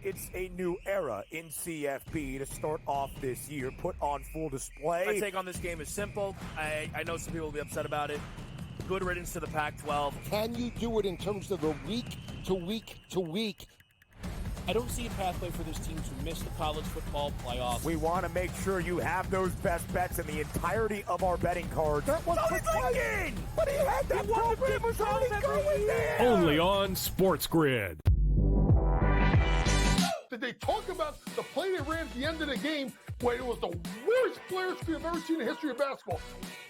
it's a new era in CFB to start off this year, put on full display. My take on this game is simple. I know some people will be upset about it. Good riddance to the Pac-12. Can you do it in terms of the week to week to week? I don't see a pathway for this team to miss the college football playoffs. We want to make sure you have those best bets in the entirety of our betting cards. That was thinking! But he had that program was already going there! Only on SportsGrid. Did they talk about the play they ran at the end of the game when it was the worst players we've ever seen in the history of basketball?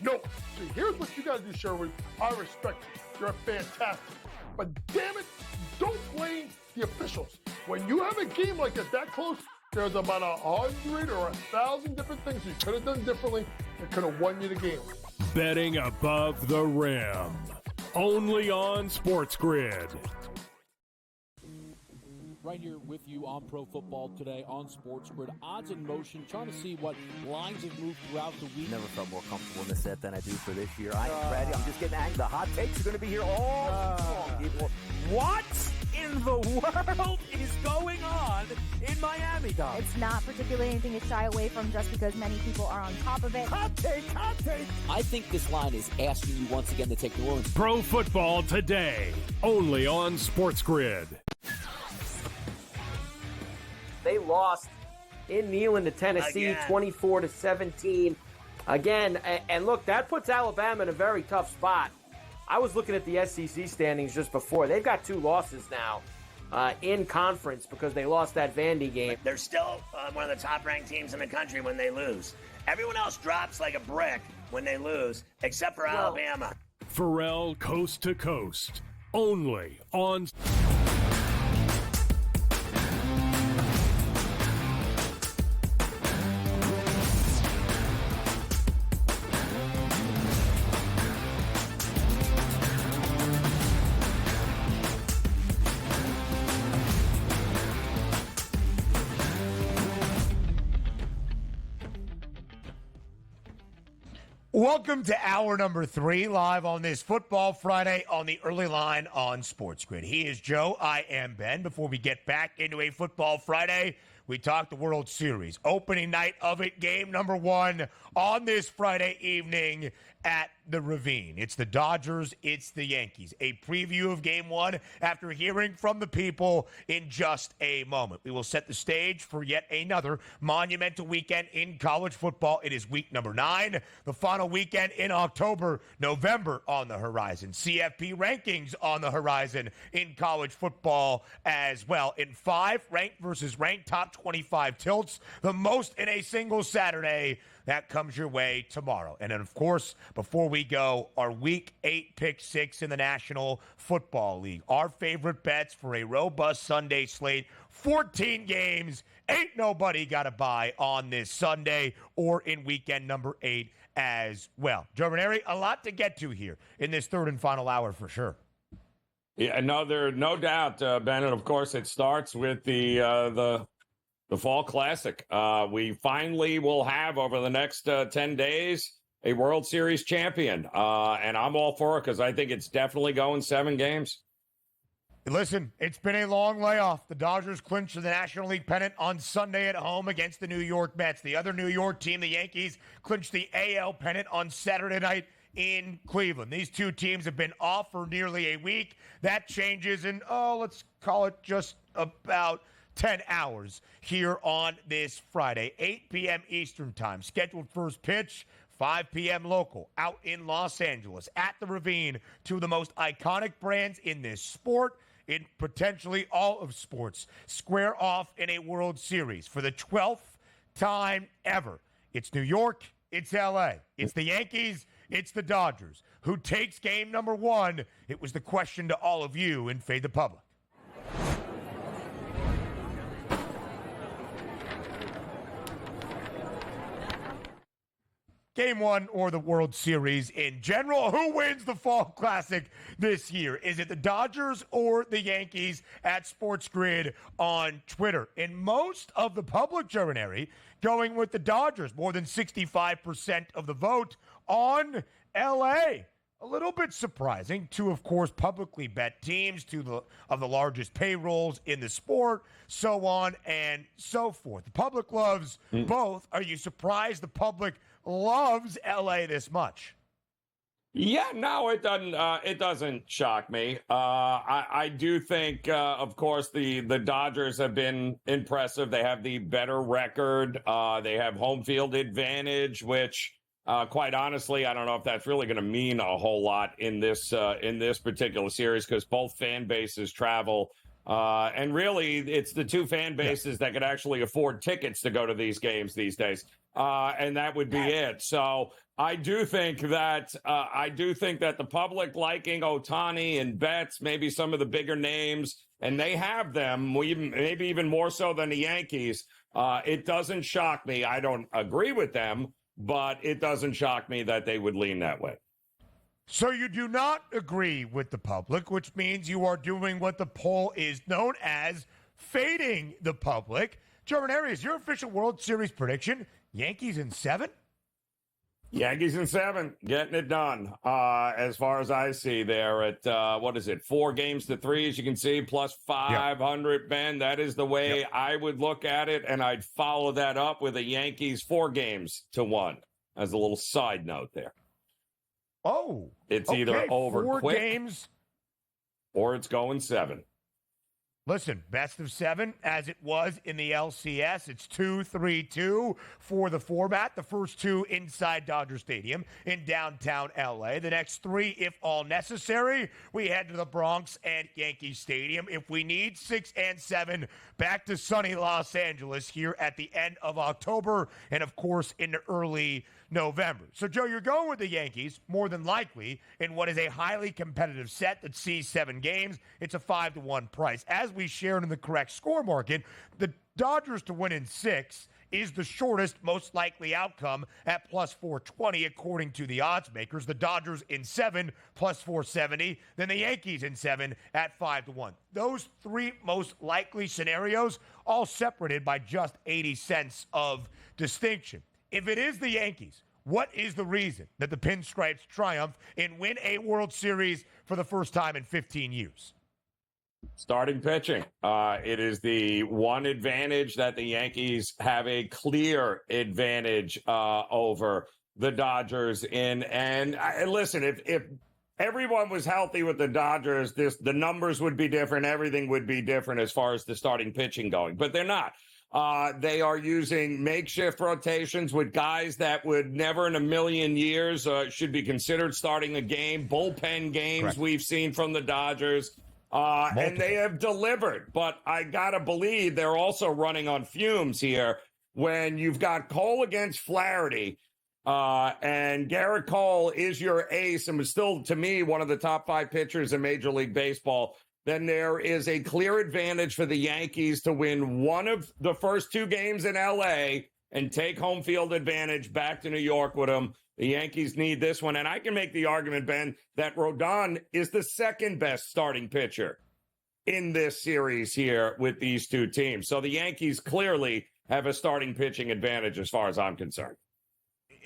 No. See, here's what you got to do, Sherwood. I respect you. You're fantastic. But damn it, don't blame the officials. When you have a game like this that close, there's about 100 or 1,000 different things you could have done differently that could have won you the game. Betting above the rim. Only on SportsGrid. Right here with you on Pro Football Today on SportsGrid. Odds in motion, trying to see what lines have moved throughout the week. Never felt more comfortable in this set than I do for this year. I am ready. I'm just getting angry. The hot takes are going to be here all long, people. What in the world is going on in Miami, Dom? It's not particularly anything to shy away from just because many people are on top of it. Hot take! I think this line is asking you once again to take New Orleans. Pro Football Today. Only on SportsGrid. They lost in Neyland to Tennessee, 24-17. Again, and look, that puts Alabama in a very tough spot. I was looking at the SEC standings just before. They've got 2 losses now in conference because they lost that Vandy game. They're still one of the top-ranked teams in the country when they lose. Everyone else drops like a brick when they lose, except for Alabama. Pharrell Coast to Coast. Only on... Welcome to hour number 3, live on this Football Friday on the early line on SportsGrid. He is Joe, I am Ben. Before we get back into a Football Friday, we talk the World Series. Opening night of it, game number 1 on this Friday evening at the Ravine. It's the Dodgers, it's the Yankees. A preview of game 1 after hearing from the people in just a moment. We will set the stage for yet another monumental weekend in college football. It is week number 9, the final weekend in October, November on the horizon. CFB rankings on the horizon in college football as well. In 5 ranked versus ranked top 25 tilts, the most in a single Saturday. That comes your way tomorrow. And then, of course, before we go, our Week 8 Pick 6 in the National Football League. Our favorite bets for a robust Sunday slate. 14 games. Ain't nobody got to buy on this Sunday or in weekend number 8 as well. Joe Ranieri, a lot to get to here in this third and final hour for sure. Yeah, no doubt, Ben. And, of course, it starts with the Fall Classic. We finally will have, over the next 10 days, a World Series champion. And I'm all for it because I think it's definitely going 7 games. Listen, it's been a long layoff. The Dodgers clinched the National League pennant on Sunday at home against the New York Mets. The other New York team, the Yankees, clinched the AL pennant on Saturday night in Cleveland. These two teams have been off for nearly a week. That changes in, let's call it just about 10 hours here on this Friday, 8 p.m. Eastern time. Scheduled first pitch, 5 p.m. local, out in Los Angeles at the Ravine. 2 of the most iconic brands in this sport, in potentially all of sports, square off in a World Series for the 12th time ever. It's New York, it's L.A., it's the Yankees, it's the Dodgers. Who takes game number 1? It was the question to all of you in Fade the Public. Game 1 or the World Series in general. Who wins the Fall Classic this year? Is it the Dodgers or the Yankees? At SportsGrid on Twitter. And most of the public, Joe Ranieri, going with the Dodgers. More than 65% of the vote on L.A. A little bit surprising. Two, of course, publicly bet teams, of the largest payrolls in the sport, so on and so forth. The public loves both. Are you surprised the public loves LA this much? Yeah, no, it doesn't. It doesn't shock me. I do think, of course, the Dodgers have been impressive. They have the better record. They have home field advantage, which, quite honestly, I don't know if that's really going to mean a whole lot in this particular series because both fan bases travel. And really, it's the two fan bases that could actually afford tickets to go to these games these days. And that would be it. So I do think that the public liking Ohtani and Betts, maybe some of the bigger names, and they have them, maybe even more so than the Yankees. It doesn't shock me. I don't agree with them, but it doesn't shock me that they would lean that way. So you do not agree with the public, which means you are doing what the poll is known as fading the public. Joe Ranieri, is your official World Series prediction Yankees in 7? Yankees in 7, getting it done. As far as I see there at, 4 games to 3, as you can see, plus 500, Ben. That is the way I would look at it, and I'd follow that up with a Yankees 4 games to 1 as a little side note there. Oh. It's either over 4 quick games. Or it's going 7. Listen, best of 7 as it was in the LCS. It's 2-3-2 for the format. The first 2 inside Dodger Stadium in downtown LA. The next 3, if all necessary, we head to the Bronx and Yankee Stadium. If we need 6 and 7, back to sunny Los Angeles here at the end of October and, of course, into early November. So, Joe, you're going with the Yankees, more than likely, in what is a highly competitive set that sees 7 games. It's a 5-1 price. As we shared in the correct score market, the Dodgers to win in 6 is the shortest, most likely outcome at plus 420, according to the odds makers. The Dodgers in 7, plus 470. Then the Yankees in 7 at 5-1. Those 3 most likely scenarios, all separated by just 80 cents of distinction. If it is the Yankees, what is the reason that the Pinstripes triumph and win a World Series for the first time in 15 years? Starting pitching. It is the one advantage that the Yankees have a clear advantage over the Dodgers in. And listen, if everyone was healthy with the Dodgers, the numbers would be different. Everything would be different as far as the starting pitching going, but they're not. They are using makeshift rotations with guys that would never in a million years should be considered starting a game. Bullpen games Correct. We've seen from the Dodgers. And they have delivered. But I got to believe they're also running on fumes here when you've got Cole against Flaherty. And Garrett Cole is your ace and was still, to me, one of the top 5 pitchers in Major League Baseball. Then there is a clear advantage for the Yankees to win one of the first 2 games in L.A. and take home field advantage back to New York with them. The Yankees need this one. And I can make the argument, Ben, that Rodon is the second best starting pitcher in this series here with these 2 teams. So the Yankees clearly have a starting pitching advantage as far as I'm concerned.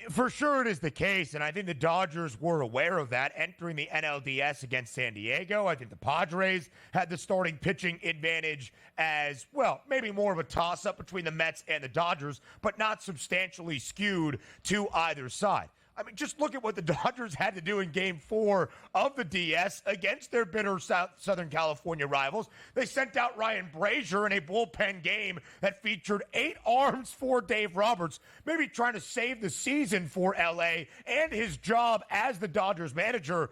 For sure it is the case, and I think the Dodgers were aware of that entering the NLDS against San Diego. I think the Padres had the starting pitching advantage as well. Maybe more of a toss-up between the Mets and the Dodgers, but not substantially skewed to either side. I mean, just look at what the Dodgers had to do in Game 4 of the DS against their bitter Southern California rivals. They sent out Ryan Brazier in a bullpen game that featured 8 arms for Dave Roberts, maybe trying to save the season for L.A. and his job as the Dodgers manager.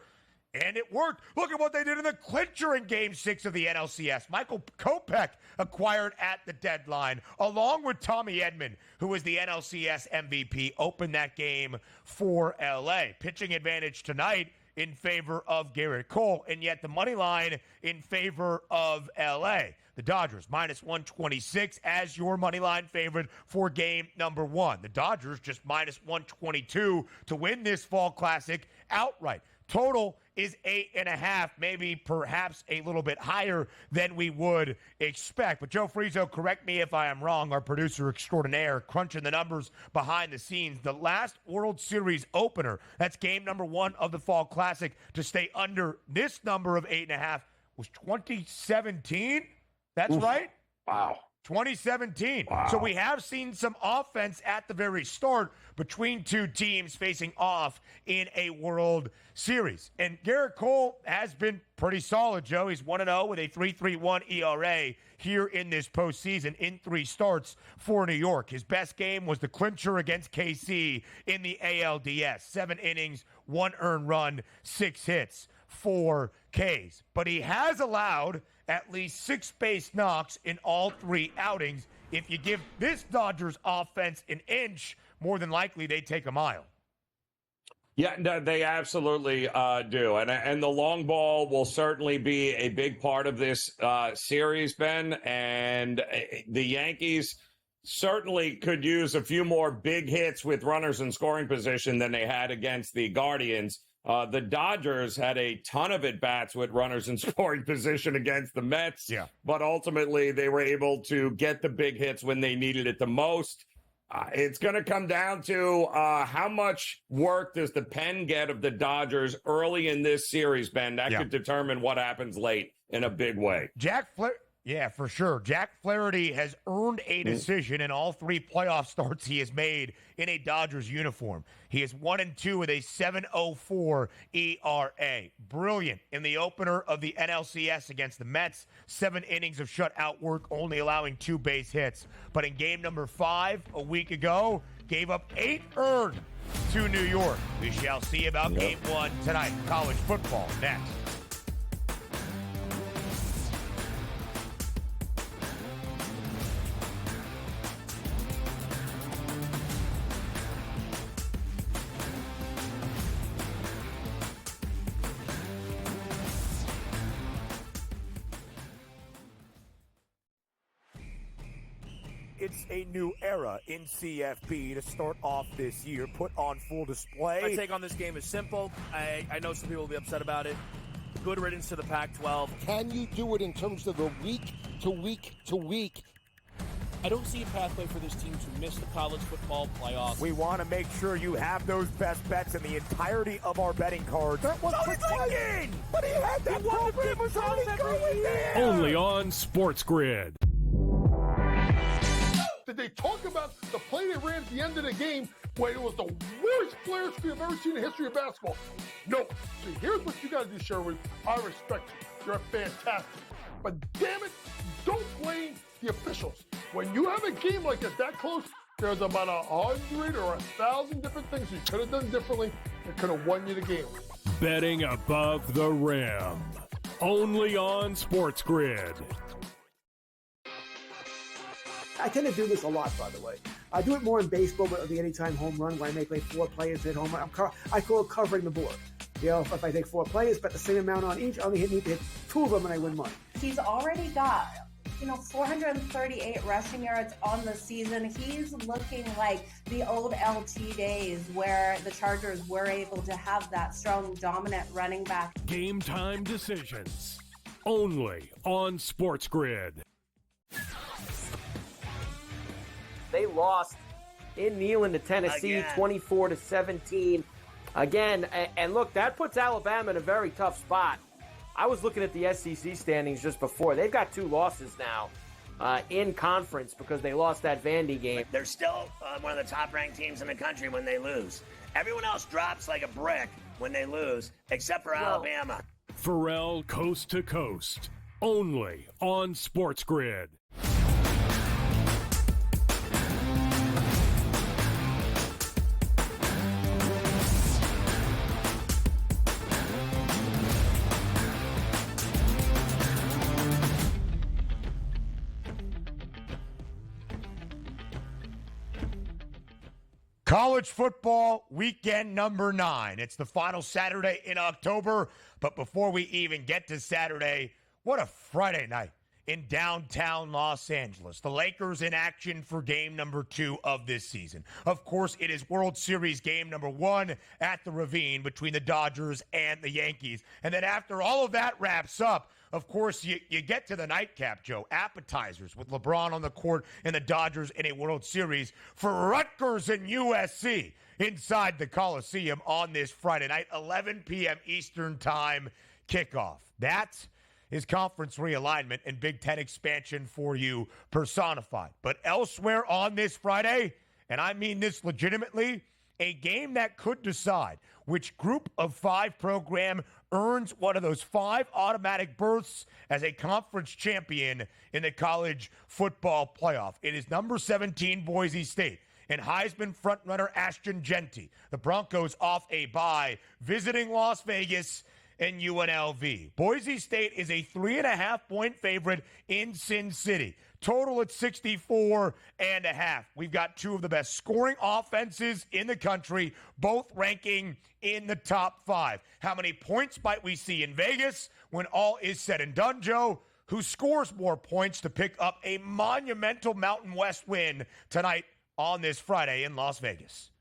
And it worked. Look at what they did in the clincher in Game 6 of the NLCS. Michael Kopech acquired at the deadline, along with Tommy Edman, who was the NLCS MVP, opened that game for L.A. Pitching advantage tonight in favor of Garrett Cole, and yet the money line in favor of L.A. The Dodgers, minus 126 as your money line favorite for game number 1. The Dodgers just minus 122 to win this Fall Classic outright. Total is 8.5, maybe perhaps a little bit higher than we would expect. But Joe Frizo, correct me if I am wrong, our producer extraordinaire, crunching the numbers behind the scenes. The last World Series opener, that's game number 1 of the Fall Classic, to stay under this number of 8.5 was 2017. That's right? Wow. 2017. Wow. So we have seen some offense at the very start between two teams facing off in a World Series. And Garrett Cole has been pretty solid, Joe. He's 1-0 with a 3.31 ERA here in this postseason in 3 starts for New York. His best game was the clincher against KC in the ALDS. 7 innings, 1 earned run, 6 hits, 4 Ks. But he has allowed at least 6 base knocks in all 3 outings. If you give this Dodgers offense an inch, more than likely they take a mile. Yeah, no, they absolutely do. And the long ball will certainly be a big part of this series, Ben. And the Yankees certainly could use a few more big hits with runners in scoring position than they had against the Guardians. The Dodgers had a ton of at-bats with runners in scoring position against the Mets, but ultimately they were able to get the big hits when they needed it the most. It's going to come down to how much work does the pen get of the Dodgers early in this series, Ben? That could determine what happens late in a big way. Yeah, for sure. Jack Flaherty has earned a decision in all 3 playoff starts he has made in a Dodgers uniform. He is 1-2 with a 7.04 ERA. Brilliant in the opener of the NLCS against the Mets. 7 innings of shutout work, only allowing 2 base hits. But in game number 5 a week ago, gave up 8 earned to New York. We shall see about game 1 tonight. College football next. It's a new era in CFB to start off this year, put on full display. My take on this game is simple. I know some people will be upset about it. Good riddance to the Pac-12. Can you do it in terms of the week to week to week? I don't see a pathway for this team to miss the college football playoffs. We want to make sure you have those best bets in the entirety of our betting cards. That was thinking! But he had that program was already going there! Only on SportsGrid. Did they talk about the play they ran at the end of the game when it was the worst flare screen I've ever seen in the history of basketball? No. See, here's what you got to do, Sherwood. I respect you. You're fantastic. But damn it, don't blame the officials. When you have a game like that close, there's about 100 or 1,000 different things you could have done differently that could have won you the game. Betting above the rim. Only on SportsGrid. I tend to do this a lot, by the way. I do it more in baseball, but the anytime home run, where I make like 4 players hit home run. I call it covering the board. You know, if I take 4 players, bet the same amount on each, I only need to hit 2 of them and I win money. He's already got, 438 rushing yards on the season. He's looking like the old LT days where the Chargers were able to have that strong, dominant running back. Game time decisions. Only on SportsGrid. They lost in Neyland to Tennessee, 24-17. Again, and look, that puts Alabama in a very tough spot. I was looking at the SEC standings just before. They've got 2 losses now in conference because they lost that Vandy game. They're still one of the top-ranked teams in the country when they lose. Everyone else drops like a brick when they lose, except for Alabama. Pharrell Coast to Coast. Only on SportsGrid. College football weekend number 9. It's the final Saturday in October. But before we even get to Saturday, what a Friday night in downtown Los Angeles. The Lakers in action for game number 2 of this season. Of course, it is World Series game number 1 at the Ravine between the Dodgers and the Yankees. And then after all of that wraps up, of course, you get to the nightcap, Joe. Appetizers with LeBron on the court and the Dodgers in a World Series for Rutgers and USC inside the Coliseum on this Friday night, 11 p.m. Eastern Time kickoff. That is conference realignment and Big Ten expansion for you personified. But elsewhere on this Friday, and I mean this legitimately, a game that could decide which group of 5 program earns one of those 5 automatic berths as a conference champion in the college football playoff. It is number 17 Boise State and Heisman frontrunner Ashton Jeanty. The Broncos off a bye, visiting Las Vegas and UNLV. Boise State is a 3.5-point favorite in Sin City. Total at 64.5. We've got 2 of the best scoring offenses in the country, both ranking in the top 5. How many points might we see in Vegas when all is said and done, Joe? Who scores more points to pick up a monumental Mountain West win tonight on this Friday in Las Vegas?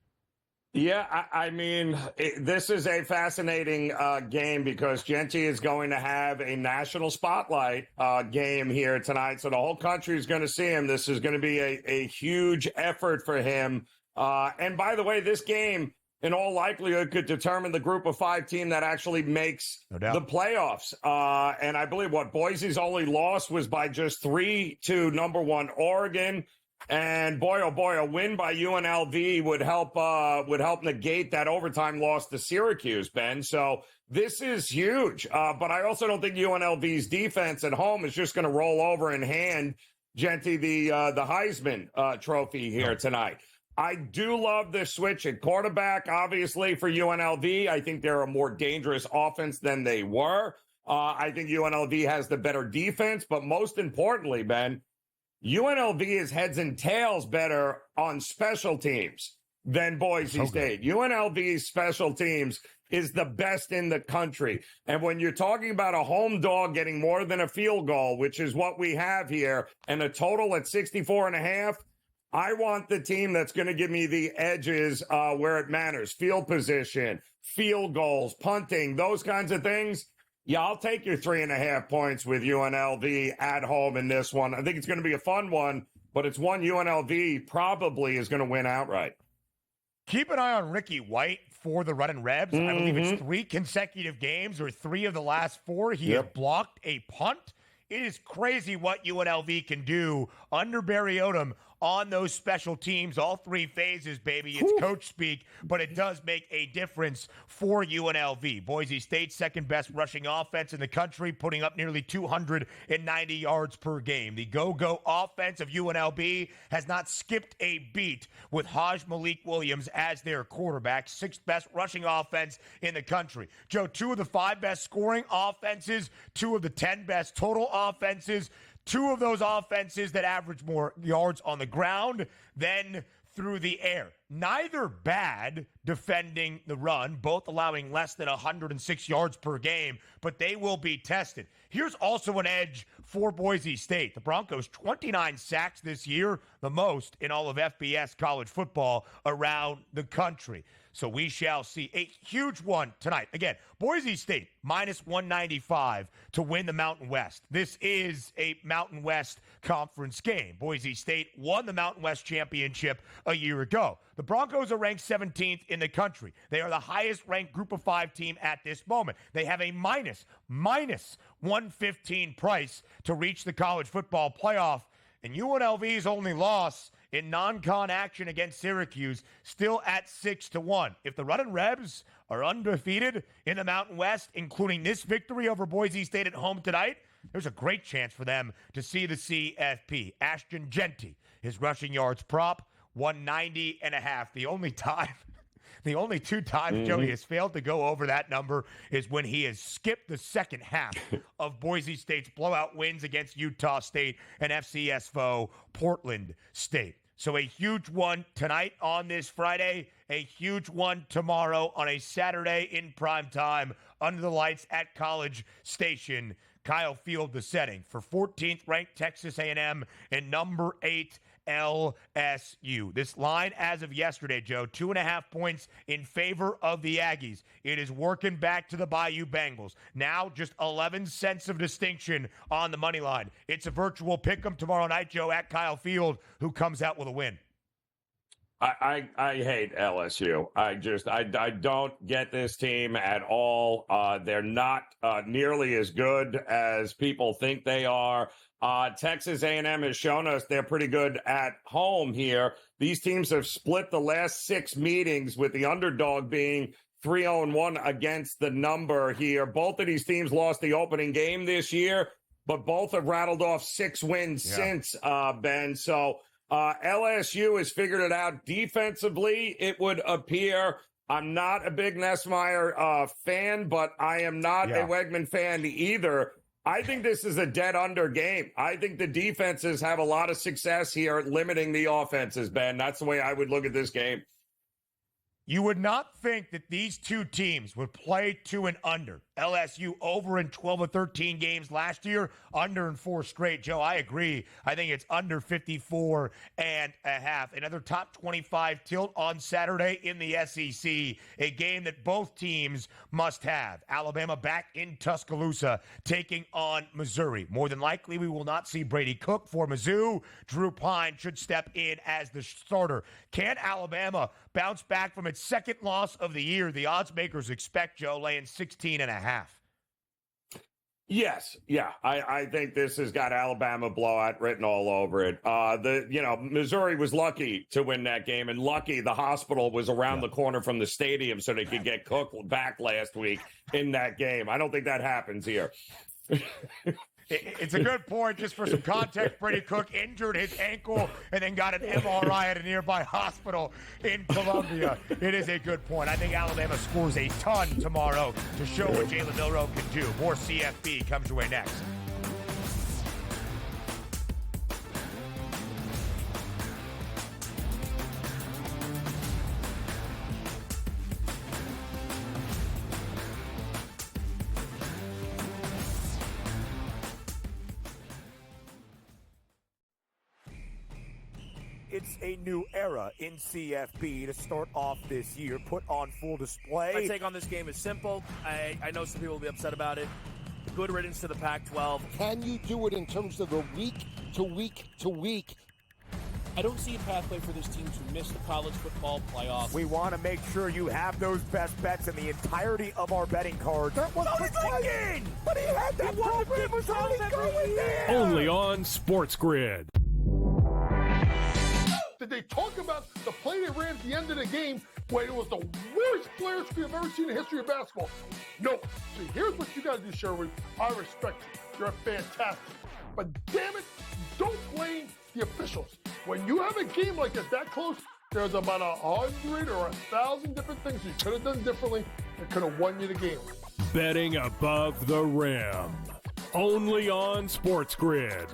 Yeah, I mean, this is a fascinating game because Jeanty is going to have a national spotlight game here tonight. So the whole country is going to see him. This is going to be a huge effort for him. And by the way, this game, in all likelihood, could determine the group of 5 team that actually makes the playoffs. And I believe Boise's only loss was by just 3 to number 1 Oregon. And boy, oh boy, a win by UNLV would help negate that overtime loss to Syracuse, Ben. So this is huge. But I also don't think UNLV's defense at home is just going to roll over and hand Jeanty the Heisman trophy here tonight. I do love this switch at quarterback, obviously, for UNLV. I think they're a more dangerous offense than they were. I think UNLV has the better defense. But most importantly, Ben, UNLV is heads and tails better on special teams than Boise State. UNLV's special teams is the best in the country. And when you're talking about a home dog getting more than a field goal, which is what we have here, and a total at 64.5, I want the team that's going to give me the edges where it matters. Field position, field goals, punting, those kinds of things. Yeah, I'll take your 3.5 points with UNLV at home in this one. I think it's going to be a fun one, but it's one UNLV probably is going to win outright. Keep an eye on Ricky White for the Runnin' Rebs. I believe it's 3 consecutive games or 3 of the last 4. He has blocked a punt. It is crazy what UNLV can do under Barry Odom on those special teams, all 3 phases, baby. It's coach speak, but it does make a difference for UNLV. Boise State, second best rushing offense in the country, putting up nearly 290 yards per game. The go-go offense of UNLV has not skipped a beat with Haj Malik Williams as their quarterback, 6th best rushing offense in the country. Joe, 2 of the 5 best scoring offenses, 2 of the 10 best total offenses, 2 of those offenses that average more yards on the ground than through the air. Neither bad defending the run, both allowing less than 106 yards per game, but they will be tested. Here's also an edge for Boise State. The Broncos, 29 sacks this year, the most in all of FBS college football around the country. So we shall see a huge one tonight. Again, Boise State, minus 195 to win the Mountain West. This is a Mountain West conference game. Boise State won the Mountain West championship a year ago. The Broncos are ranked 17th in the country. They are the highest ranked group of 5 team at this moment. They have a minus 115 price to reach the college football playoff. And UNLV's only loss in non-con action against Syracuse, still at 6-1. If the Runnin' Rebs are undefeated in the Mountain West, including this victory over Boise State at home tonight, there's a great chance for them to see the CFP. Ashton Jeanty, his rushing yards prop, 190.5. The only 2 times Joey has failed to go over that number is when he has skipped the second half of Boise State's blowout wins against Utah State and FCS foe Portland State. So a huge one tonight on this Friday, a huge one tomorrow on a Saturday in prime time under the lights at College Station. Kyle Field the setting for 14th ranked Texas A&M and number 8 LSU. This line as of yesterday, Joe, 2.5 points in favor of the Aggies. It is working back to the Bayou Bengals. Now just 11 cents of distinction on the money line. It's a virtual pick'em tomorrow night, Joe, at Kyle Field, who comes out with a win. I hate LSU. I don't get this team at all. They're not nearly as good as people think they are. Texas A&M has shown us they're pretty good at home here. These teams have split the last 6 meetings, with the underdog being 3-1 against the number here. Both of these teams lost the opening game this year, but both have rattled off 6 wins since, Ben. So LSU has figured it out defensively, it would appear. I'm not a big Nessmeyer fan, but I am not a Wegman fan either. I think this is a dead under game. I think the defenses have a lot of success here at limiting the offenses, Ben. That's the way I would look at this game. You would not think that these two teams would play 2 and under. LSU over in 12 of 13 games last year, under in 4 straight. Joe, I agree. I think it's under 54 and a half. Another top 25 tilt on Saturday in the SEC, a game that both teams must have. Alabama back in Tuscaloosa taking on Missouri. More than likely, we will not see Brady Cook for Mizzou. Drew Pine should step in as the starter. Can Alabama bounce back from its second loss of the year? The odds makers expect, Joe, laying 16 and a half. Yes. Yeah. I think this has got Alabama blowout written all over it. Missouri was lucky to win that game, and lucky the hospital was around the corner from the stadium so they could get Cook back last week in that game. I don't think that happens here. It's a good point. Just for some context, Brady Cook injured his ankle and then got an MRI at a nearby hospital in Columbia. It is a good point. I think Alabama scores a ton tomorrow to show what Jalen Milroe can do. More CFB comes your way next. It's a new era in CFB to start off this year, put on full display. My take on this game is simple. I know some people will be upset about it. Good riddance to the Pac-12. Can you do it in terms of a week to week to week? I don't see a pathway for this team to miss the college football playoffs. We want to make sure you have those best bets in the entirety of our betting cards. That was thinking! But he had that program was only going there! Only on SportsGrid. Did they talk about the play they ran at the end of the game when it was the worst player screen I've ever seen in the history of basketball? No. See, here's what you got to do, Sherwood. I respect you. You're fantastic. But damn it, don't blame the officials. When you have a game like that close, there's about 100 or 1,000 different things you could have done differently that could have won you the game. Betting above the rim. Only on SportsGrid.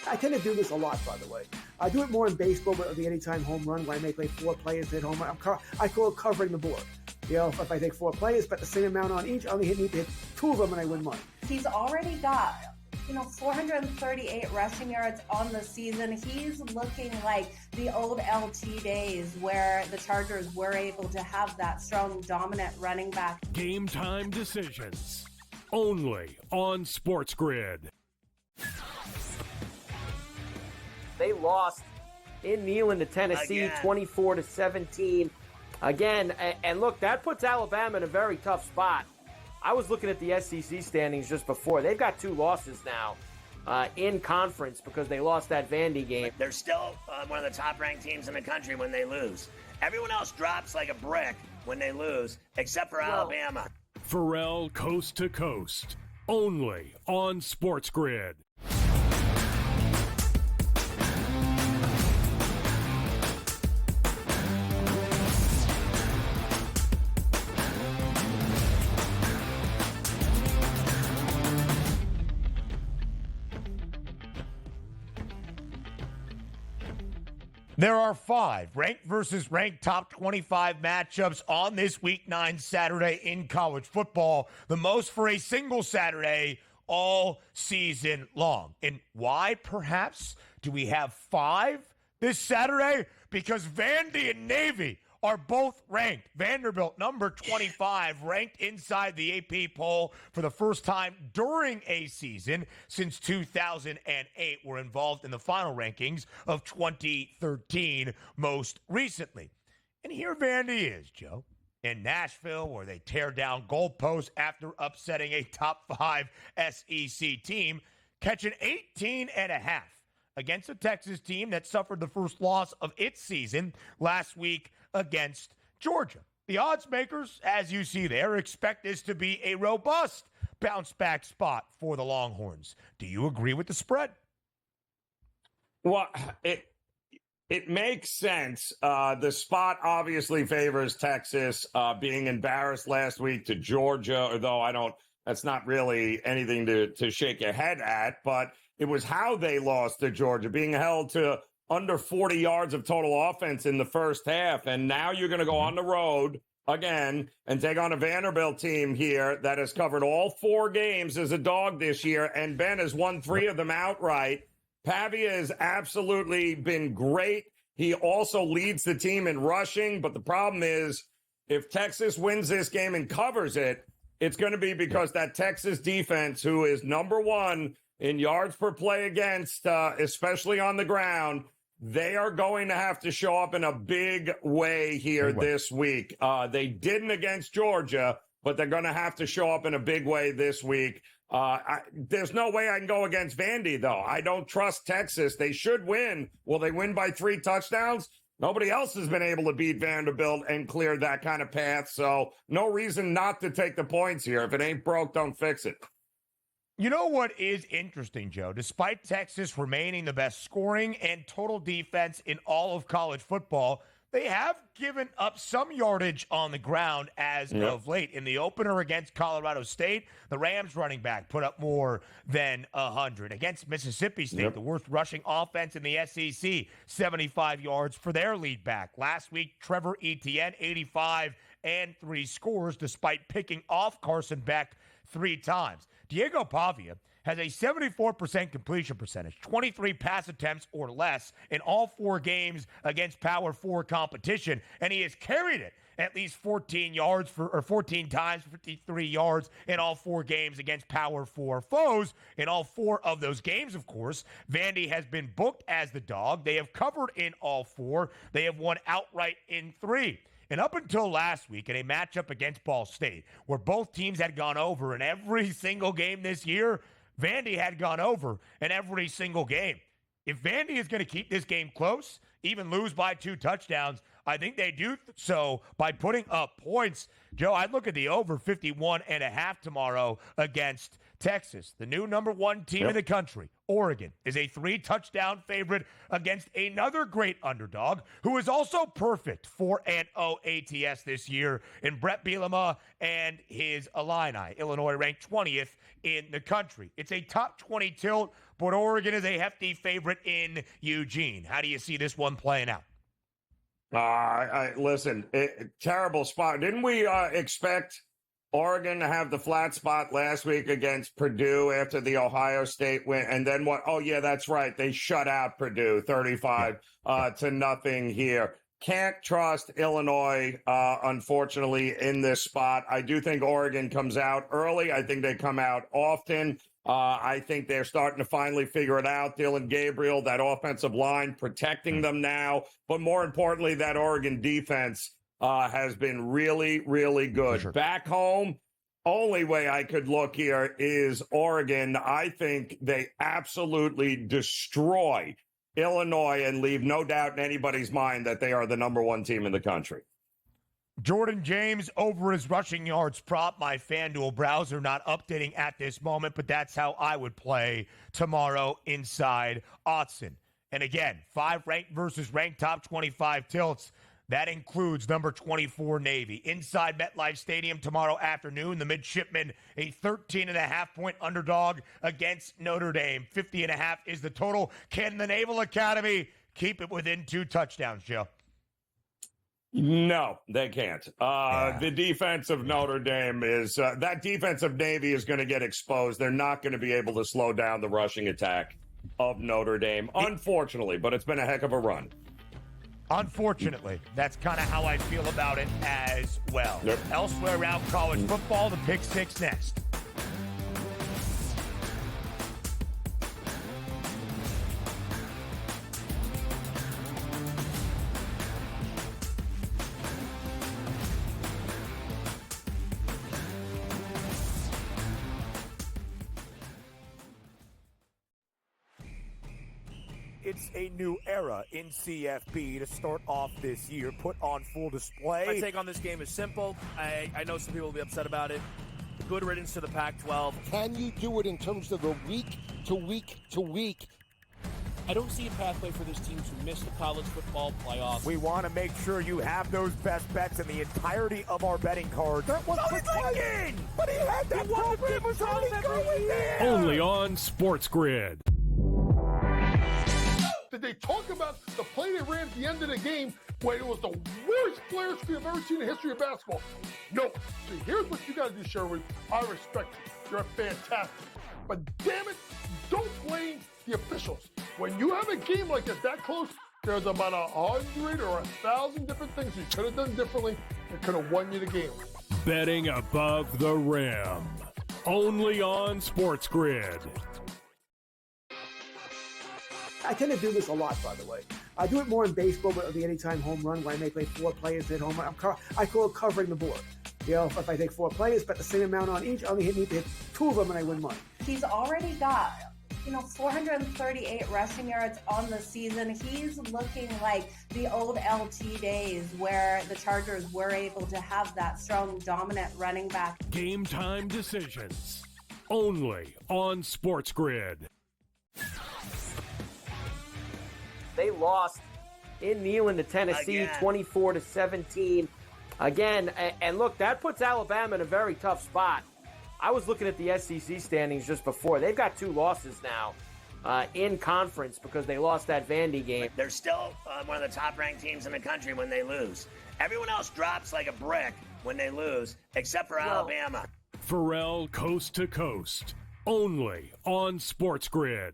I tend to do this a lot, by the way. I do it more in baseball with the anytime home run, where I may play 4 players hit home run. I call it covering the board. You know, if I take 4 players, bet the same amount on each, I only need to hit 2 of them and I win money. He's already got 438 rushing yards on the season. He's looking like the old LT days where the Chargers were able to have that strong, dominant running back. Game time decisions. Only on SportsGrid. They lost in Neyland to Tennessee, 24-17. Again, and look, that puts Alabama in a very tough spot. I was looking at the SEC standings just before. They've got 2 losses now in conference because they lost that Vandy game. They're still one of the top-ranked teams in the country when they lose. Everyone else drops like a brick when they lose, except for Alabama. Pharrell Coast to Coast. Only on SportsGrid. There are 5 ranked versus ranked top 25 matchups on this Week 9 Saturday in college football, the most for a single Saturday all season long. And why, perhaps, do we have 5 this Saturday? Because Vandy and Navy are both ranked. Vanderbilt, number 25, ranked inside the AP poll for the first time during a season since 2008. Were involved in the final rankings of 2013 most recently. And here Vandy is, Joe, in Nashville, where they tear down goalposts after upsetting a top 5 SEC team, catching 18.5 against a Texas team that suffered the first loss of its season last week against Georgia. The odds makers, as you see there, expect this to be a robust bounce-back spot for the Longhorns. Do you agree with the spread? Well, it makes sense. The spot obviously favors Texas being embarrassed last week to Georgia, although that's not really anything to shake your head at, but it was how they lost to Georgia, being held to under 40 yards of total offense in the first half. And now you're going to go on the road again and take on a Vanderbilt team here that has covered all 4 games as a dog this year, and Ben has won 3 of them outright. Pavia has absolutely been great. He also leads the team in rushing, but the problem is if Texas wins this game and covers it, it's going to be because that Texas defense, who is number 1 in yards per play against, especially on the ground, they are going to have to show up in a big way here this week. They didn't against Georgia, but they're going to have to show up in a big way this week. There's no way I can go against Vandy, though. I don't trust Texas. They should win. Will they win by 3 touchdowns? Nobody else has been able to beat Vanderbilt and clear that kind of path, so no reason not to take the points here. If it ain't broke, don't fix it. You know what is interesting, Joe? Despite Texas remaining the best scoring and total defense in all of college football, they have given up some yardage on the ground as of late. In the opener against Colorado State, the Rams running back put up more than 100. Against Mississippi State, the worst rushing offense in the SEC, 75 yards for their lead back. Last week, Trevor Etienne, 85 and 3 scores, despite picking off Carson Beck 3 times. Diego Pavia has a 74% completion percentage, 23 pass attempts or less in all 4 games against Power 4 competition, and he has carried it at least 14 times, 53 yards in all 4 games against Power 4 foes. In all 4 of those games, of course, Vandy has been booked as the dog. They have covered in all 4. They have won outright in 3. And up until last week in a matchup against Ball State, where both teams had gone over in every single game this year, Vandy had gone over in every single game. If Vandy is going to keep this game close, even lose by 2 touchdowns, I think they do so by putting up points. Joe, I'd look at the over 51.5 tomorrow against Texas. The new number 1 team in the country, Oregon, is a 3-touchdown favorite against another great underdog who is also perfect 4-0 ATS this year in Brett Bielema and his Illini. Illinois ranked 20th in the country. It's a top 20 tilt, but Oregon is a hefty favorite in Eugene. How do you see this one playing out? Listen, terrible spot. Didn't we expect Oregon to have the flat spot last week against Purdue after the Ohio State win? And then what? Oh, yeah, that's right. They shut out Purdue 35 to nothing here. Can't trust Illinois, unfortunately, in this spot. I do think Oregon comes out early. I think they come out often. I think they're starting to finally figure it out. Dylan Gabriel, that offensive line protecting them now. But more importantly, that Oregon defense has been really, really good. Sure. Back home, only way I could look here is Oregon. I think they absolutely destroy Illinois and leave no doubt in anybody's mind that they are the number 1 team in the country. Jordan James over his rushing yards prop. My FanDuel browser not updating at this moment, but that's how I would play tomorrow inside Autzen. And again, 5 ranked versus ranked top 25 tilts. That includes number 24 Navy. Inside MetLife Stadium tomorrow afternoon, the Midshipmen, a 13.5-point underdog against Notre Dame. 50.5 is the total. Can the Naval Academy keep it within 2 touchdowns, Joe? No, they can't. The defense of Notre Dame is that defense of Navy is going to get exposed. They're not going to be able to slow down the rushing attack of Notre Dame, unfortunately, but it's been a heck of a run. Unfortunately, that's kind of how I feel about it as well. Yep. Elsewhere around college football, the Pick Six next. It's a new era in CFB to start off this year, put on full display. My take on this game is simple. I know some people will be upset about it. Good riddance to the Pac-12. Can you do it in terms of the week to week to week? I don't see a pathway for this team to miss the college football playoffs. We want to make sure you have those best bets in the entirety of our betting cards. That was Lincoln! but he had that program was already going there. Only on SportsGrid. Did they talk about the play they ran at the end of the game when it was the worst player screen I've ever seen in the history of basketball? No. See, here's what you got to do, Sherwood. I respect you. You're fantastic. But damn it, don't blame the officials. When you have a game like this that close, there's about 100 or 1,000 different things you could have done differently that could have won you the game. Betting above the rim. Only on SportsGrid. I tend to do this a lot, by the way. I do it more in baseball with the anytime home run, where I may play 4 players hit home run. I call it covering the board. You know, if I take 4 players, bet the same amount on each, I only need to hit 2 of them and I win money. He's already got 438 rushing yards on the season. He's looking like the old LT days where the Chargers were able to have that strong, dominant running back. Game time decisions. Only on SportsGrid. They lost in Neyland to Tennessee, 24-17. Again, and look, that puts Alabama in a very tough spot. I was looking at the SEC standings just before. They've got 2 losses now in conference because they lost that Vandy game. They're still one of the top-ranked teams in the country when they lose. Everyone else drops like a brick when they lose, except for Alabama. Pharrell Coast to Coast. Only on SportsGrid.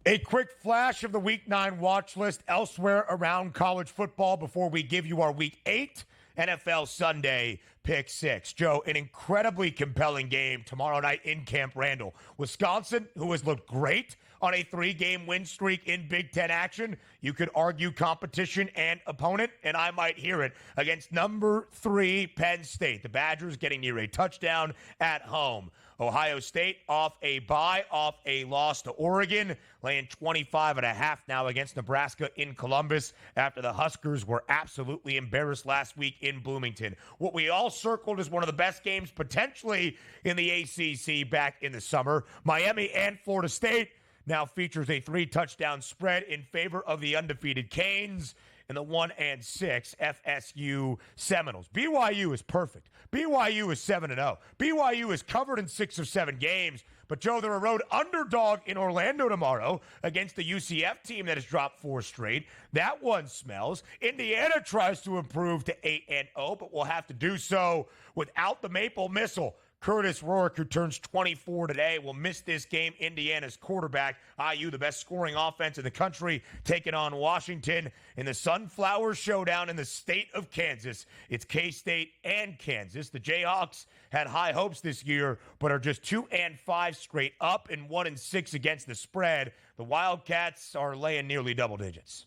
A quick flash of the Week 9 watch list elsewhere around college football before we give you our Week 8 NFL Sunday Pick 6. Joe, an incredibly compelling game tomorrow night in Camp Randall. Wisconsin, who has looked great on a 3-game win streak in Big Ten action. You could argue competition and opponent, and I might hear it, against number 3 Penn State. The Badgers getting near a touchdown at home. Ohio State off a bye, off a loss to Oregon, laying 25.5 now against Nebraska in Columbus after the Huskers were absolutely embarrassed last week in Bloomington. What we all circled as one of the best games potentially in the ACC back in the summer. Miami and Florida State now features a 3-touchdown spread in favor of the undefeated Canes and the 1-6 FSU Seminoles. BYU is perfect. BYU is 7-0. BYU is covered in 6 or 7 games. But, Joe, they're a road underdog in Orlando tomorrow against the UCF team that has dropped 4 straight. That one smells. Indiana tries to improve to 8-0, but will have to do so without the Maple Missile. Curtis Rourke, who turns 24 today, will miss this game. Indiana's quarterback, IU, the best scoring offense in the country, taking on Washington in the Sunflower Showdown in the state of Kansas. It's K-State and Kansas. The Jayhawks had high hopes this year, but are just 2-5 straight up and 1-6 against the spread. The Wildcats are laying nearly double digits.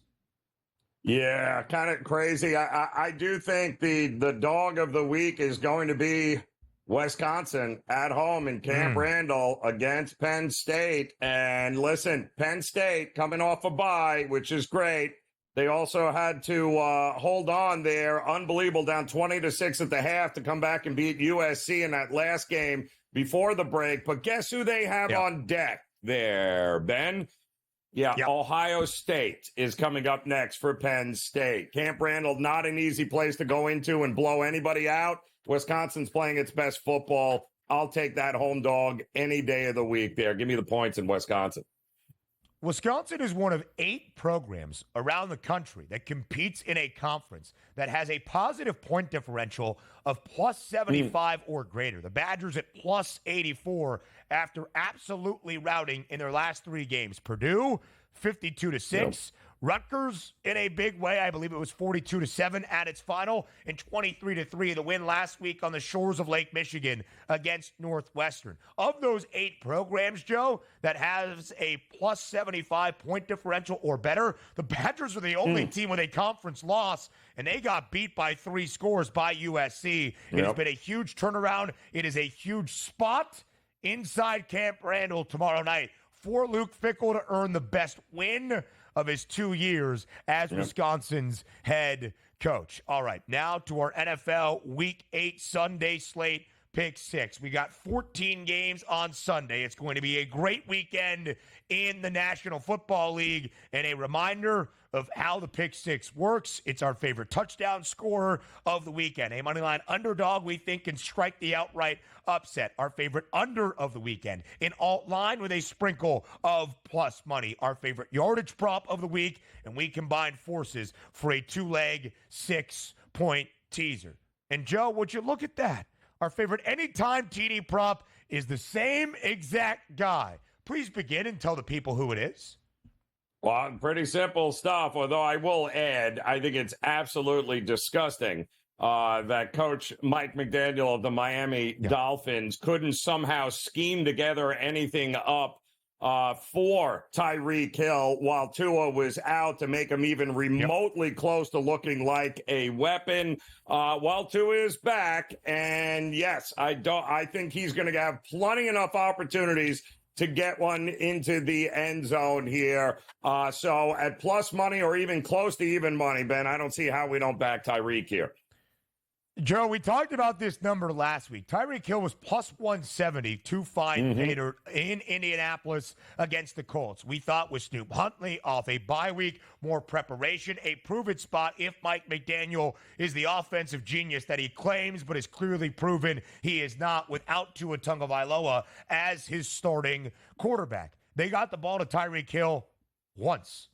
Yeah, kind of crazy. I do think the dog of the week is going to be Wisconsin at home in Camp Randall against Penn State. And listen, Penn State coming off a bye, which is great. They also had to hold on there. Unbelievable, down 20-6 at the half to come back and beat USC in that last game before the break. But guess who they have on deck? there, Ben. Yeah, Yep. Ohio State is coming up next for Penn State. Camp Randall, not an easy place to go into and blow anybody out. Wisconsin's playing its best football. I'll take that home dog any day of the week there. Give me the points in Wisconsin. Wisconsin is one of 8 programs around the country that competes in a conference that has a positive point differential of plus 75 or greater. The Badgers at plus 84 after absolutely routing in their last 3 games. Purdue, 52-6. Yep. Rutgers in a big way. I believe it was 42-7 at its final, and 23-3 the win last week on the shores of Lake Michigan against Northwestern. Of those 8 programs, Joe, that has a plus 75 point differential or better, the Badgers are the only team with a conference loss, and they got beat by 3 scores by USC. It has been a huge turnaround. It is a huge spot inside Camp Randall tomorrow night for Luke Fickell to earn the best win of his 2 years as Wisconsin's head coach. All right, now to our NFL Week 8 Sunday slate, Pick 6. We got 14 games on Sunday. It's going to be a great weekend in the National Football League. And a reminder of how the Pick 6 works. It's our favorite touchdown scorer of the weekend. A moneyline underdog we think can strike the outright upset. Our favorite under of the weekend. An alt line with a sprinkle of plus money. Our favorite yardage prop of the week. And we combine forces for a 2-leg 6-point teaser. And Joe, would you look at that? Our favorite anytime TD prop is the same exact guy. Please begin and tell the people who it is. Well, pretty simple stuff, although I will add, I think it's absolutely disgusting that Coach Mike McDaniel of the Miami Dolphins couldn't somehow scheme together anything up for Tyreek Hill while Tua was out to make him even remotely close to looking like a weapon. While Tua is back, and yes, I think he's going to have plenty enough opportunities to get one into the end zone here. So at plus money or even close to even money, Ben, I don't see how we don't back Tyreek here. Joe, we talked about this number last week. Tyreek Hill was plus 170 to find Vader in Indianapolis against the Colts. We thought with Snoop Huntley off a bye week, more preparation, a prove-it spot if Mike McDaniel is the offensive genius that he claims, but is clearly proven he is not without Tua Tagovailoa as his starting quarterback. They got the ball to Tyreek Hill once.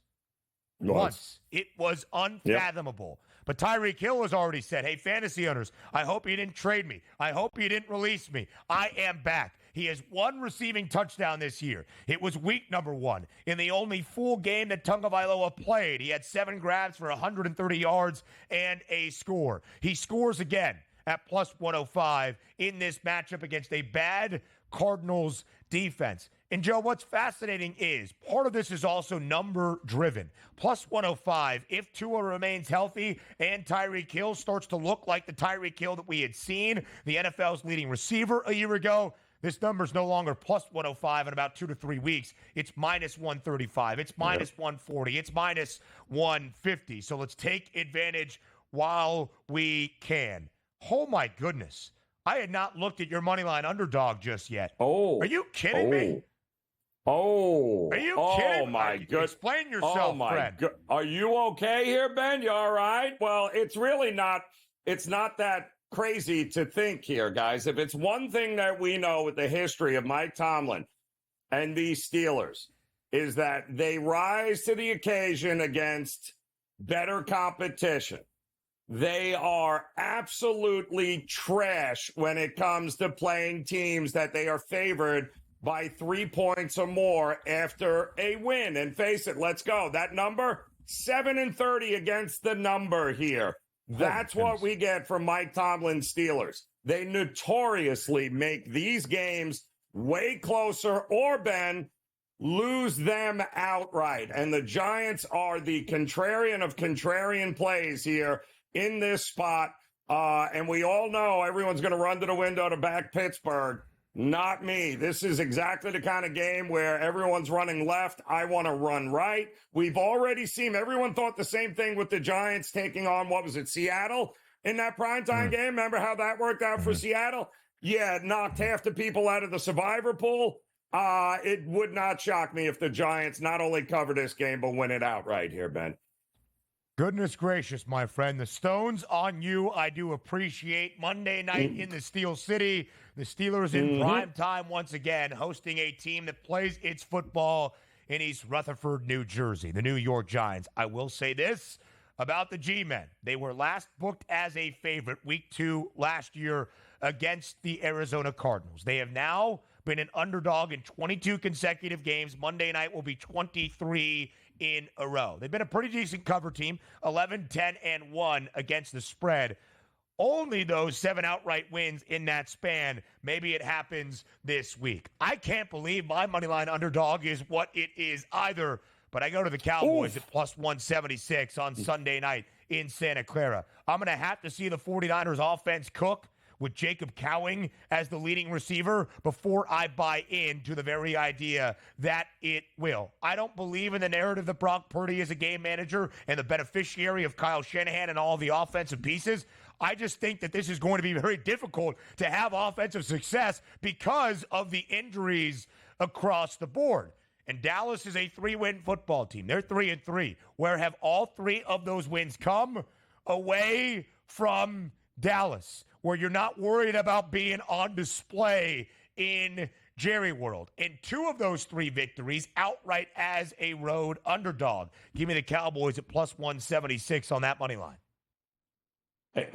It was unfathomable. But Tyreek Hill has already said, hey, fantasy owners, I hope you didn't trade me. I hope you didn't release me. I am back. He has 1 receiving touchdown this year. It was week number 1. In the only full game that Tagovailoa played, he had 7 grabs for 130 yards and a score. He scores again at plus 105 in this matchup against a bad Cardinals defense. And, Joe, what's fascinating is part of this is also number-driven. Plus 105, if Tua remains healthy and Tyreek Hill starts to look like the Tyreek Hill that we had seen, the NFL's leading receiver a year ago, this number's no longer plus 105 in about 2 to 3 weeks. It's minus 135. It's minus 140. It's minus 150. So let's take advantage while we can. Oh, my goodness. I had not looked at your moneyline underdog just yet. Oh. Are you kidding me? Oh. Are you kidding? My goodness. Explain yourself, friend. Are you okay here, Ben? You all right? Well, it's really not. It's not that crazy to think here, guys. If it's one thing that we know with the history of Mike Tomlin and these Steelers is that they rise to the occasion against better competition. They are absolutely trash when it comes to playing teams that they are favored by 3 points or more after a win. And face it, let's go. That number, 7-30 against the number here. That's what we get from Mike Tomlin's Steelers. They notoriously make these games way closer or, Ben, lose them outright. And the Giants are the contrarian of contrarian plays here in this spot. And we all know everyone's going to run to the window to back Pittsburgh. Not me. This is exactly the kind of game where everyone's running left. I want to run right. We've already seen, everyone thought the same thing with the Giants taking on, what was it, Seattle in that primetime game? Remember how that worked out for Seattle? Yeah, it knocked half the people out of the survivor pool. It would not shock me if the Giants not only cover this game, but win it outright here, Ben. Goodness gracious, my friend. The Stones on you. I do appreciate Monday night in the Steel City. The Steelers in prime time once again, hosting a team that plays its football in East Rutherford, New Jersey, the New York Giants. I will say this about the G-Men. They were last booked as a favorite week 2 last year against the Arizona Cardinals. They have now been an underdog in 22 consecutive games. Monday night will be 23 in a row. They've been a pretty decent cover team, 11, 10, and 1 against the spread. Only those 7 outright wins in that span. Maybe it happens this week. I can't believe my moneyline underdog is what it is either, but I go to the Cowboys at plus 176 on Sunday night in Santa Clara. I'm going to have to see the 49ers offense cook with Jacob Cowing as the leading receiver before I buy into the very idea that it will. I don't believe in the narrative that Brock Purdy is a game manager and the beneficiary of Kyle Shanahan and all the offensive pieces. I just think that this is going to be very difficult to have offensive success because of the injuries across the board. And Dallas is a 3-win football team. They're 3-3. Where have all 3 of those wins come? Away from Dallas, where you're not worried about being on display in Jerry World. And 2 of those 3 victories outright as a road underdog. Give me the Cowboys at plus 176 on that money line.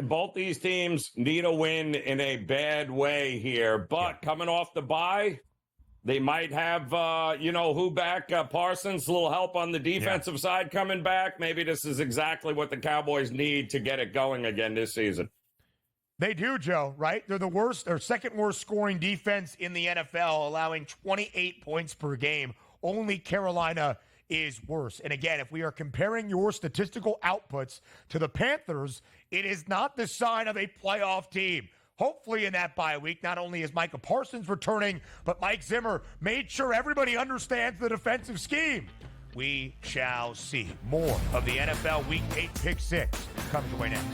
Both these teams need a win in a bad way here, but coming off the bye, they might have, who back? Parsons, a little help on the defensive side coming back. Maybe this is exactly what the Cowboys need to get it going again this season. They do, Joe, right? They're the worst or second worst scoring defense in the NFL, allowing 28 points per game. Only Carolina is worse. And again, if we are comparing your statistical outputs to the Panthers, it is not the sign of a playoff team. Hopefully in that bye week, not only is Micah Parsons returning, but Mike Zimmer made sure everybody understands the defensive scheme. We shall see. More of the NFL Week 8 Pick 6 comes your way next.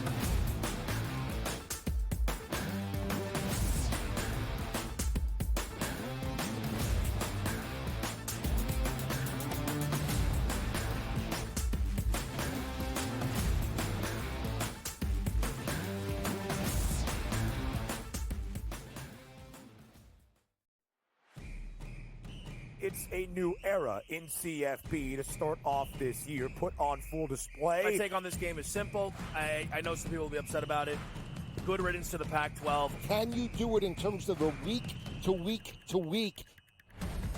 It's a new era in CFB to start off this year, put on full display. My take on this game is simple. I know some people will be upset about it. Good riddance to the Pac-12. Can you do it in terms of the week to week to week?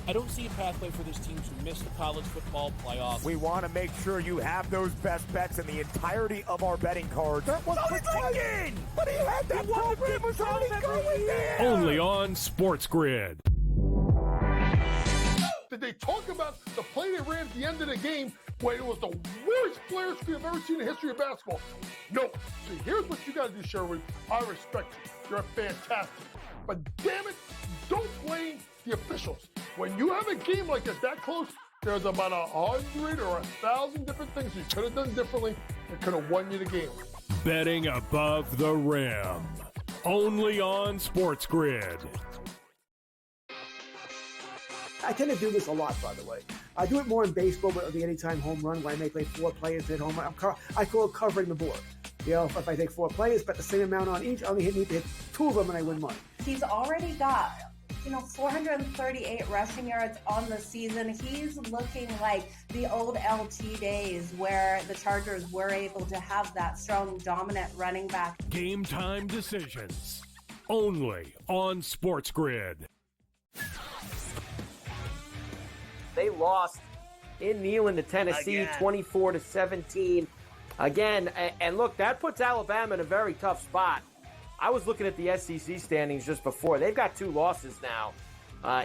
I don't see a pathway for this team to miss the college football playoffs. We want to make sure you have those best bets in the entirety of our betting cards. That was thinking! But he had that program was already going there! Only on SportsGrid. Did they talk about the play they ran at the end of the game when it was the worst player screen I've ever seen in the history of basketball? No. See, here's what you got to do, Sherwood. I respect you. You're fantastic. But damn it, don't blame the officials. When you have a game like that close, there's about 100 or 1,000 different things you could have done differently that could have won you the game. Betting above the rim. Only on SportsGrid. I tend to do this a lot, by the way. I do it more in baseball with the anytime home run, where I may play 4 players hit home run. I call it covering the board. You know, if I take 4 players, bet the same amount on each, I only need to hit 2 of them and I win money. He's already got 438 rushing yards on the season. He's looking like the old LT days where the Chargers were able to have that strong, dominant running back. Game time decisions. Only on SportsGrid. They lost in Neyland to Tennessee, 24-17. Again, and look, that puts Alabama in a very tough spot. I was looking at the SEC standings just before. They've got 2 losses now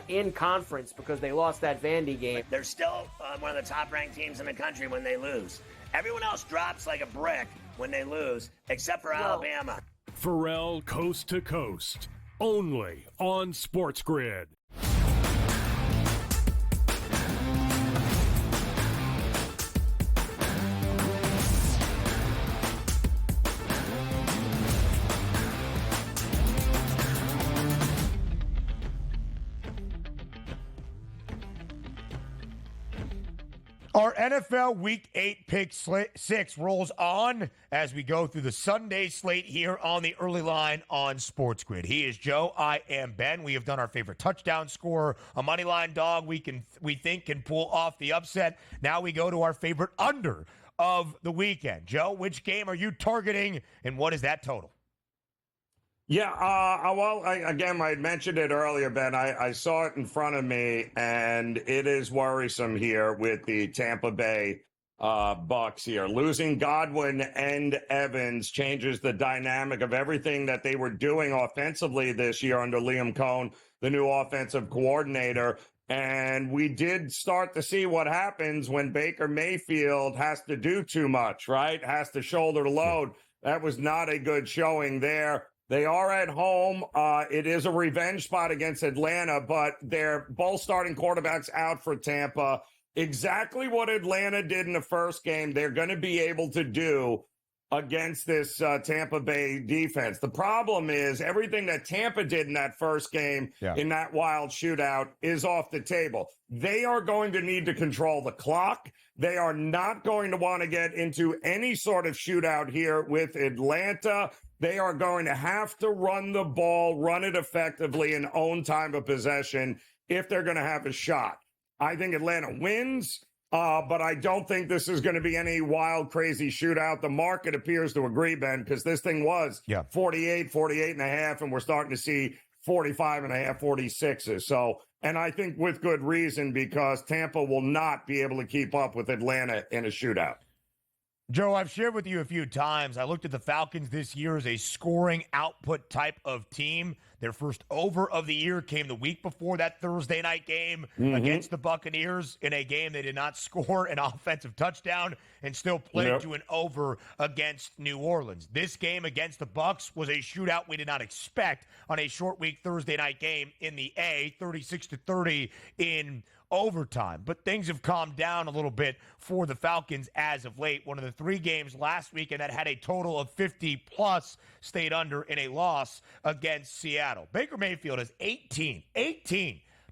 in conference because they lost that Vandy game. They're still one of the top-ranked teams in the country when they lose. Everyone else drops like a brick when they lose, except for Alabama. Pharrell Coast to Coast. Only on SportsGrid. Our NFL Week 8 Pick 6 rolls on as we go through the Sunday slate here on the early line on SportsGrid. He is Joe. I am Ben. We have done our favorite touchdown scorer, a money line dog we think can pull off the upset. Now we go to our favorite under of the weekend. Joe, which game are you targeting, and what is that total? Yeah, again, I mentioned it earlier, Ben. I saw it in front of me, and it is worrisome here with the Tampa Bay Bucks here. Losing Godwin and Evans changes the dynamic of everything that they were doing offensively this year under Liam Cohn, the new offensive coordinator. And we did start to see what happens when Baker Mayfield has to do too much, right? Has to shoulder the load. That was not a good showing there. They are at home. It is a revenge spot against Atlanta, but they're both starting quarterbacks out for Tampa. Exactly what Atlanta did in the first game, they're going to be able to do against this Tampa Bay defense. The problem is everything that Tampa did in that first game, in that wild shootout, is off the table. They are going to need to control the clock. They are not going to want to get into any sort of shootout here with Atlanta. They are going to have to run the ball, run it effectively, and own time of possession if they're going to have a shot. I think Atlanta wins, but I don't think this is going to be any wild, crazy shootout. The market appears to agree, Ben, because this thing was 48 and a half, and we're starting to see 45 and a half, 46s. So, and I think with good reason, because Tampa will not be able to keep up with Atlanta in a shootout. Joe, I've shared with you a few times. I looked at the Falcons this year as a scoring output type of team. Their first over of the year came the week before that Thursday night game against the Buccaneers in a game they did not score an offensive touchdown and still played to an over against New Orleans. This game against the Bucs was a shootout we did not expect on a short week Thursday night game in the A, 36-30 in overtime. But things have calmed down a little bit for the Falcons as of late. One of the 3 games last week, and that had a total of 50-plus, stayed under in a loss against Seattle. Baker Mayfield has 18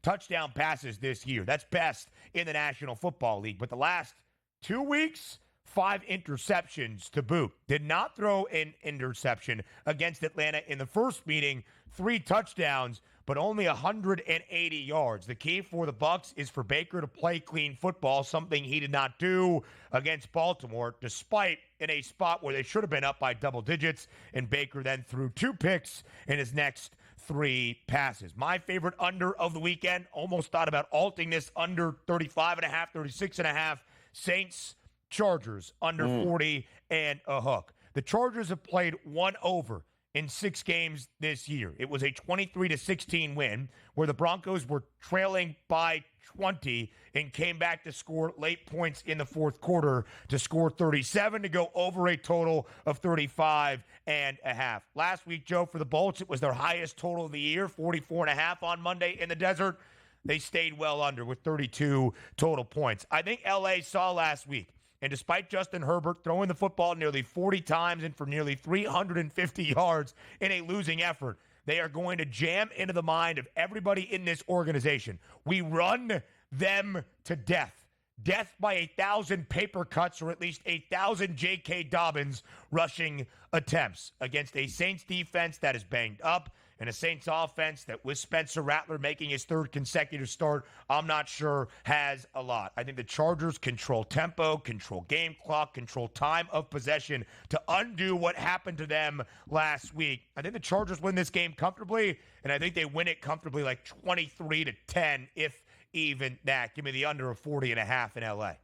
touchdown passes this year. That's best in the National Football League. But the last 2 weeks, 5 interceptions to boot. Did not throw an interception against Atlanta in the first meeting. 3 touchdowns, but only 180 yards. The key for the Bucs is for Baker to play clean football, something he did not do against Baltimore, despite in a spot where they should have been up by double digits, and Baker then threw 2 picks in his next 3 passes. My favorite under of the weekend, almost thought about alting this under 35.5, 36.5, Saints Chargers under 40 and a hook. The Chargers have played 1 over in 6 games this year. It was a 23-16 win where the Broncos were trailing by 20 and came back to score late points in the fourth quarter to score 37 to go over a total of 35 and a half. Last week, Joe, for the Bolts, it was their highest total of the year, 44 and a half on Monday in the desert. They stayed well under with 32 total points. I think LA saw last week, and despite Justin Herbert throwing the football nearly 40 times and for nearly 350 yards in a losing effort, they are going to jam into the mind of everybody in this organization. We run them to death. Death by 1,000 paper cuts or at least 1,000 J.K. Dobbins rushing attempts against a Saints defense that is banged up and a Saints offense that, with Spencer Rattler making his 3rd consecutive start, I'm not sure has a lot. I think the Chargers control tempo, control game clock, control time of possession to undo what happened to them last week. I think the Chargers win this game comfortably, and I think they win it comfortably like 23-10, if even that. Give me the under of 40.5 in L.A.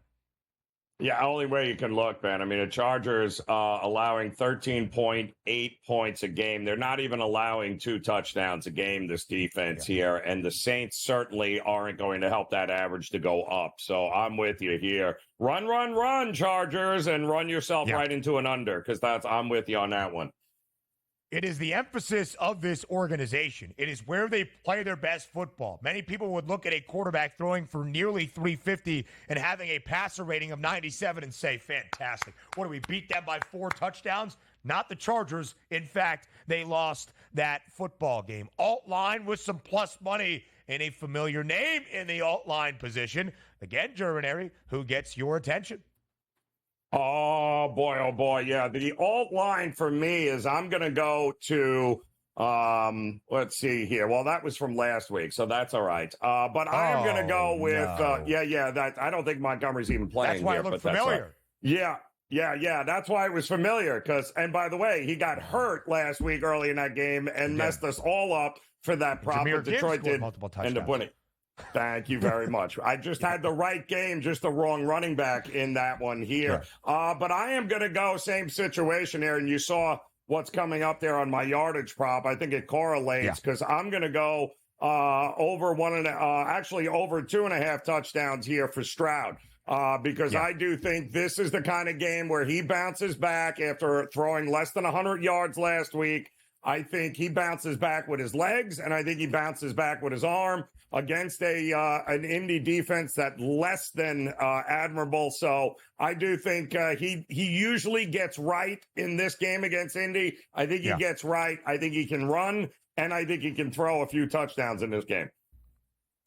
Yeah, only way you can look, man. I mean, the Chargers allowing 13.8 points a game. They're not even allowing 2 touchdowns a game, this defense here. And the Saints certainly aren't going to help that average to go up. So I'm with you here. Run, Chargers, and run yourself right into an under, because I'm with you on that one. It is the emphasis of this organization. It is where they play their best football. Many people would look at a quarterback throwing for nearly 350 and having a passer rating of 97 and say, fantastic. What do we beat them by 4 touchdowns? not the Chargers. In fact, they lost that football game. Alt line with some plus money and a familiar name in the alt line position. Again, Gervinary, who gets your attention? Oh boy. Yeah. The alt line for me is I'm going to go to, let's see here. Well, that was from last week, so that's all right. But I am going to go with, that I don't think Montgomery's even playing. That's why here, it looked but familiar. Yeah. That's why it was familiar. And by the way, he got hurt last week early in that game and messed us all up for that prop. Jahmyr Gibbs Detroit did multiple end up winning. Thank you very much. I just had the right game, just the wrong running back in that one here. But I am going to go same situation here. And you saw what's coming up there on my yardage prop. I think it correlates because I'm going to go over over 2.5 touchdowns here for Stroud. Because I do think this is the kind of game where he bounces back after throwing less than 100 yards last week. I think he bounces back with his legs, and I think he bounces back with his arm against an Indy defense that less than admirable. So I do think he usually gets right in this game against Indy. I think he gets right. I think he can run, and I think he can throw a few touchdowns in this game.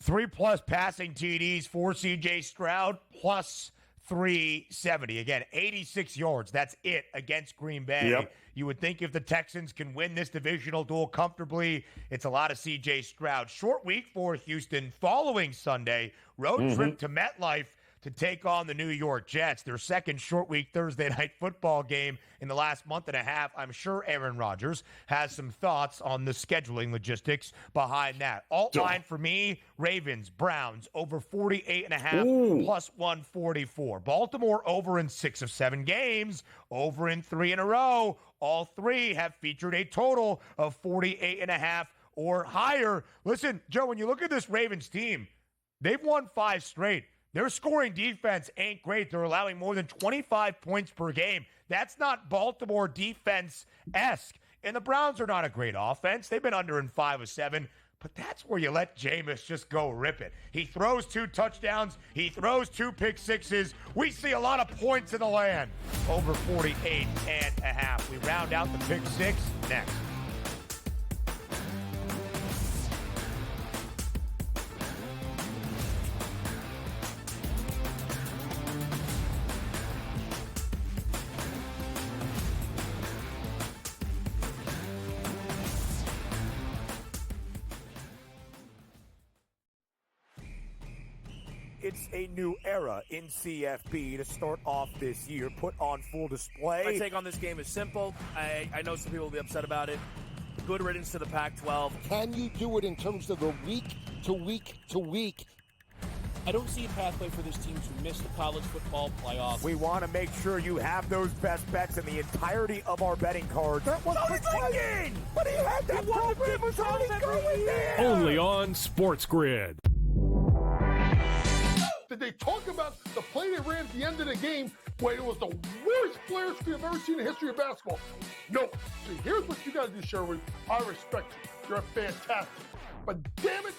3+ passing TDs for C.J. Stroud, plus 370. Again, 86 yards. That's it against Green Bay. Yep. You would think if the Texans can win this divisional duel comfortably, it's a lot of C.J. Stroud. Short week for Houston following Sunday. Road trip to MetLife to take on the New York Jets, their second short week Thursday night football game in the last month and a half. I'm sure Aaron Rodgers has some thoughts on the scheduling logistics behind that. Alt line for me, Ravens, Browns, over 48.5, plus 144. Baltimore over in 6 of 7 games, over in 3 in a row. All three have featured a total of 48.5 or higher. Listen, Joe, when you look at this Ravens team, they've won 5 straight. Their scoring defense ain't great. They're allowing more than 25 points per game. That's not Baltimore defense-esque. And the Browns are not a great offense. They've been under in 5 of 7. But that's where you let Jameis just go rip it. He throws 2 touchdowns. He throws 2 pick sixes. We see a lot of points in the land. Over 48.5. We round out the pick 6 next. It's a new era in CFB to start off this year, put on full display. My take on this game is simple. I know some people will be upset about it. Good riddance to the Pac-12. Can you do it in terms of the week to week to week? I don't see a pathway for this team to miss the college football playoffs. We want to make sure you have those best bets in the entirety of our betting cards. That was thinking! But he had that program was already going there! Only on SportsGrid. Did they talk about the play they ran at the end of the game when it was the worst flare screen I've ever seen in the history of basketball? No. See, here's what you got to do, Sherwood. I respect you. You're fantastic. But damn it,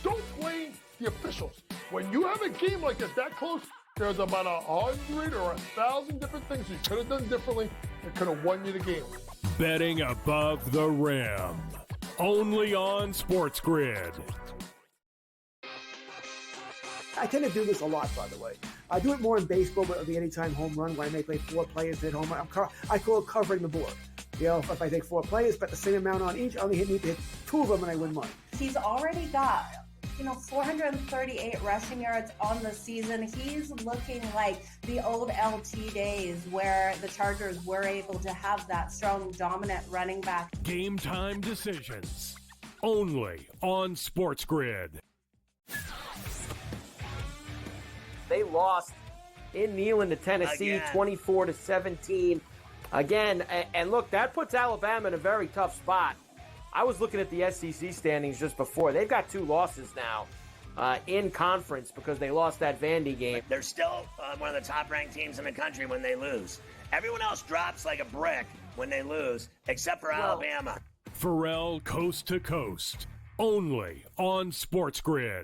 don't blame the officials. When you have a game like that close, there's about 100 or 1,000 different things you could have done differently that could have won you the game. Betting above the rim. Only on SportsGrid. I tend to do this a lot, by the way. I do it more in baseball, but the anytime home run, where I may play 4 players hit home run. I call it covering the board. You know, if I take 4 players, bet the same amount on each, I only need to hit 2 of them and I win money. He's already got 438 rushing yards on the season. He's looking like the old LT days where the Chargers were able to have that strong, dominant running back. Game time decisions. Only on SportsGrid. They lost in Neyland to Tennessee, 24-17. Again, and look, that puts Alabama in a very tough spot. I was looking at the SEC standings just before. They've got 2 losses now in conference because they lost that Vandy game. They're still one of the top-ranked teams in the country when they lose. Everyone else drops like a brick when they lose, except for Alabama. Pharrell Coast to Coast. Only on SportsGrid.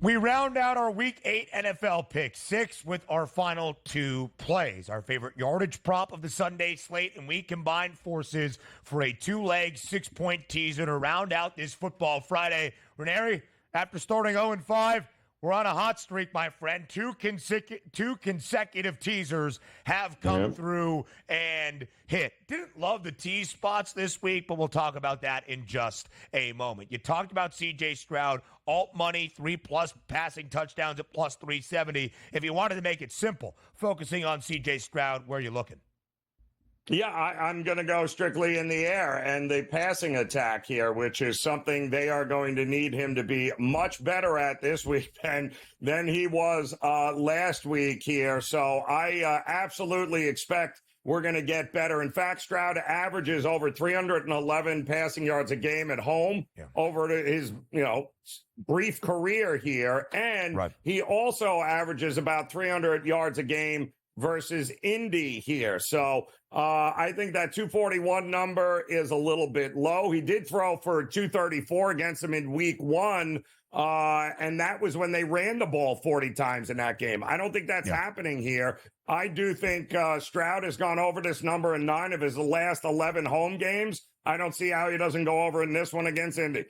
We round out our Week 8 NFL Pick 6 with our final two plays. Our favorite yardage prop of the Sunday slate, and we combine forces for a two-leg, 6-point teaser to round out this Football Friday. Ranieri, after starting 0-5, we're on a hot streak, my friend. Two consecutive teasers have come through and hit. Didn't love the tease spots this week, but we'll talk about that in just a moment. You talked about C.J. Stroud, alt money, 3+ passing touchdowns at plus 370. If you wanted to make it simple, focusing on C.J. Stroud, where are you looking? Yeah, I'm going to go strictly in the air and the passing attack here, which is something they are going to need him to be much better at this week than he was last week here. So I absolutely expect we're going to get better. In fact, Stroud averages over 311 passing yards a game at home over his, brief career here. And he also averages about 300 yards a game versus Indy here. So I think that 241 number is a little bit low. He did throw for 234 against them in week 1, and that was when they ran the ball 40 times in that game. I don't think that's happening here. I do think Stroud has gone over this number in 9 of his last 11 home games. I don't see how he doesn't go over in this one against Indy.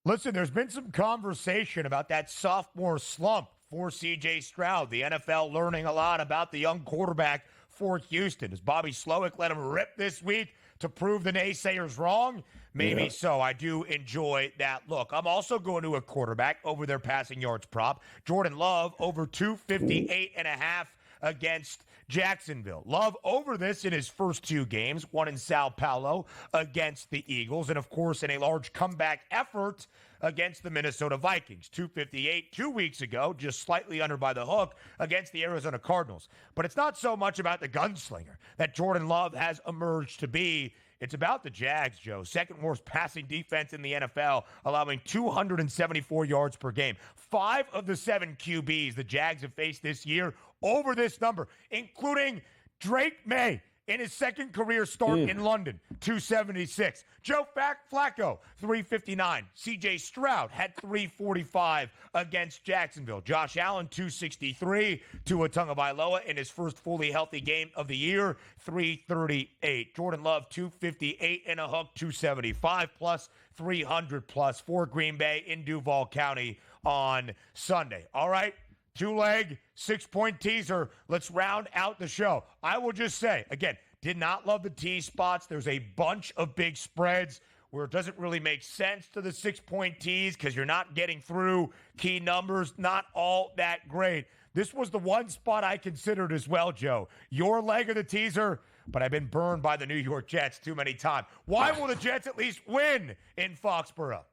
Listen, there's been some conversation about that sophomore slump for C.J. Stroud. The NFL learning a lot about the young quarterback for Houston. Does Bobby Slowick let him rip this week to prove the naysayers wrong? Maybe so. I do enjoy that look. I'm also going to a quarterback over their passing yards prop. Jordan Love over 258.5 against Jacksonville. Love over this in his first 2 games, one in Sao Paulo against the Eagles, and of course in a large comeback effort against the Minnesota Vikings. 258 2 weeks ago, just slightly under by the hook against the Arizona Cardinals. But it's not so much about the gunslinger that Jordan Love has emerged to be. It's about the Jags, Joe. Second worst passing defense in the NFL, allowing 274 yards per game. 5 of the 7 QBs the Jags have faced this year over this number, including Drake May in his second career start in London, 276. Joe Flacco, 359. C.J. Stroud had 345 against Jacksonville. Josh Allen, 263. Tua Tagovailoa in his first fully healthy game of the year, 338. Jordan Love, 258 and a hook, 275 plus, 300 plus for Green Bay in Duval County on Sunday. All right. 2-leg, 6-point teaser. Let's round out the show. I will just say, again, did not love the tease spots. There's a bunch of big spreads where it doesn't really make sense to the 6-point tease because you're not getting through key numbers. Not all that great. This was the one spot I considered as well, Joe. Your leg of the teaser, but I've been burned by the New York Jets too many times. Why will the Jets at least win in Foxborough?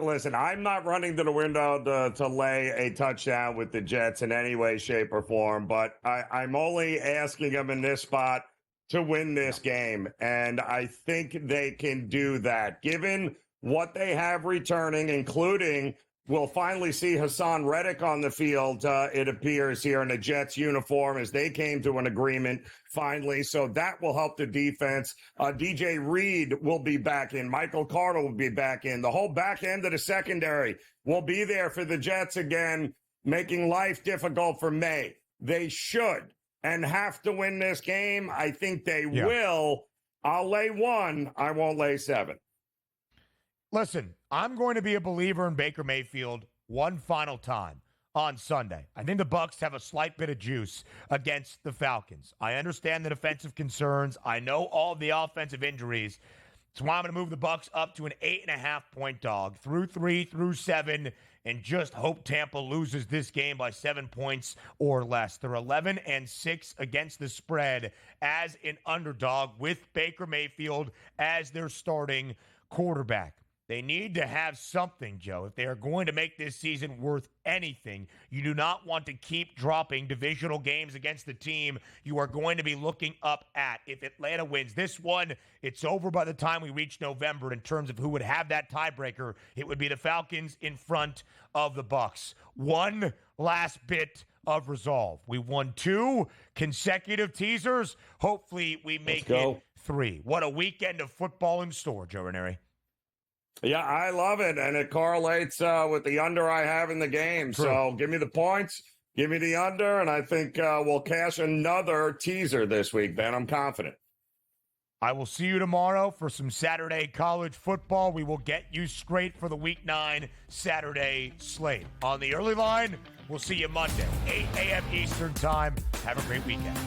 Listen, I'm not running to the window to lay a touchdown with the Jets in any way, shape, or form, but I'm only asking them in this spot to win this game, and I think they can do that. Given what they have returning, including we'll finally see Hassan Reddick on the field, it appears, here in a Jets uniform as they came to an agreement finally. So that will help the defense. DJ Reed will be back in. Michael Carter will be back in. The whole back end of the secondary will be there for the Jets again, making life difficult for May. They should and have to win this game. I think they will. I'll lay 1. I won't lay 7. Listen, I'm going to be a believer in Baker Mayfield one final time on Sunday. I think the Bucs have a slight bit of juice against the Falcons. I understand the defensive concerns. I know all of the offensive injuries. That's why I'm going to move the Bucs up to an 8.5-point dog through 3, through 7, and just hope Tampa loses this game by 7 points or less. They're 11-6 against the spread as an underdog with Baker Mayfield as their starting quarterback. They need to have something, Joe. If they are going to make this season worth anything, you do not want to keep dropping divisional games against the team you are going to be looking up at. If Atlanta wins this one, it's over by the time we reach November in terms of who would have that tiebreaker. It would be the Falcons in front of the Bucs. One last bit of resolve. We won 2 consecutive teasers. Hopefully we make it 3. What a weekend of football in store, Joe Ranieri. Yeah, I love it, and it correlates with the under I have in the game. True. So give me the points, give me the under, and I think we'll cash another teaser this week, Ben. I'm confident. I will see you tomorrow for some Saturday college football. We will get you straight for the Week 9 Saturday slate. On the early line, we'll see you Monday, 8 a.m. Eastern Time. Have a great weekend.